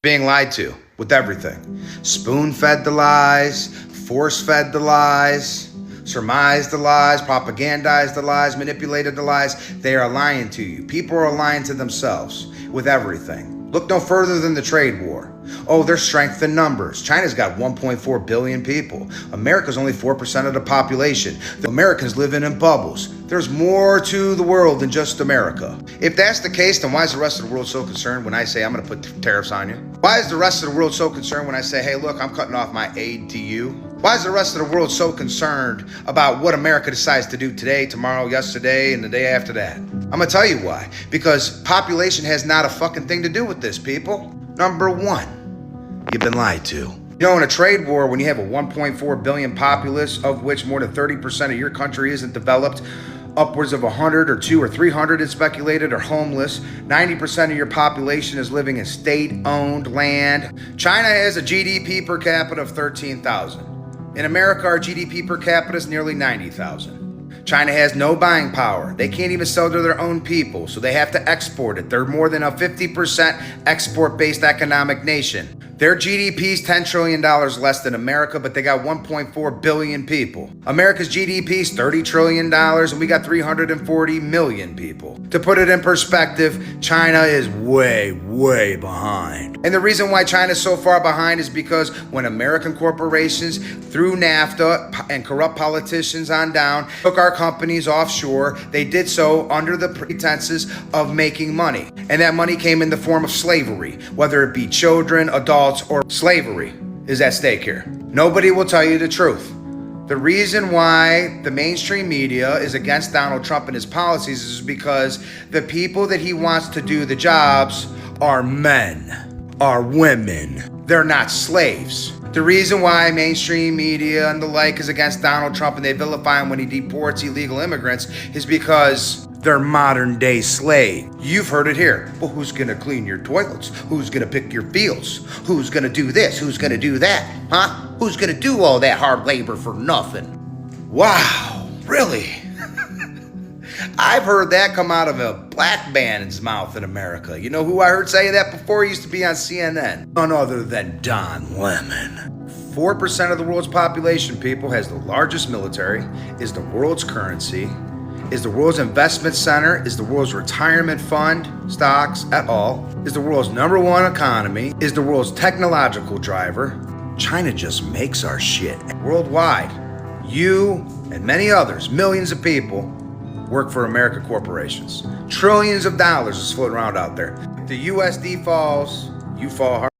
being lied to with everything. Spoon-fed the lies, force-fed the lies, surmised the lies, propagandized the lies, manipulated the lies. They are lying to you. People are lying to themselves with everything. Look no further than the trade war. Oh, there's strength in numbers. China's got 1.4 billion people. America's only 4% of the population. The Americans living in bubbles. There's more to the world than just America. If that's the case, then why is the rest of the world so concerned when I say I'm going to put tariffs on you? Why is the rest of the world so concerned when I say, hey, look, I'm cutting off my aid to you? Why is the rest of the world so concerned about what America decides to do today, tomorrow, yesterday, and the day after that? I'm going to tell you why. Because population has not a fucking thing to do with this, people. Number one, you've been lied to. You know, in a trade war, when you have a 1.4 billion populace, of which more than 30% of your country isn't developed, upwards of 100 or 200 or 300 is speculated are homeless, 90% of your population is living in state-owned land. China has a GDP per capita of 13,000. In America, our GDP per capita is nearly 90,000. China has no buying power. They can't even sell to their own people, so they have to export it. They're more than a 50% export-based economic nation. Their GDP is $10 trillion less than America, but they got 1.4 billion people. America's GDP is $30 trillion, and we got 340 million people. To put it in perspective, China is way, way behind. And the reason why China is so far behind is because when American corporations, through NAFTA and corrupt politicians on down, took our companies offshore, they did so under the pretenses of making money. And that money came in the form of slavery, whether it be children, adults, or slavery is at stake here. Nobody will tell you the truth. The reason why the mainstream media is against Donald Trump and his policies is because the people that he wants to do the jobs are men, are women. They're not slaves. The reason why mainstream media and the like is against Donald Trump and they vilify him when he deports illegal immigrants is because they're modern day slaves. You've heard it here. Well, who's gonna clean your toilets? Who's gonna pick your fields? Who's gonna do this? Who's gonna do that? Huh? Who's gonna do all that hard labor for nothing? Wow, really? I've heard that come out of a black man's mouth in America. You know who I heard say that before? He used to be on CNN. None other than Don Lemon. 4% of the world's population, people, has the largest military, is the world's currency, is the world's investment center, is the world's retirement fund, stocks, et al., is the world's #1 economy, is the world's technological driver. China just makes our shit. Worldwide, you and many others, millions of people, work for American corporations. Trillions of dollars is floating around out there. If the USD falls, you fall hard.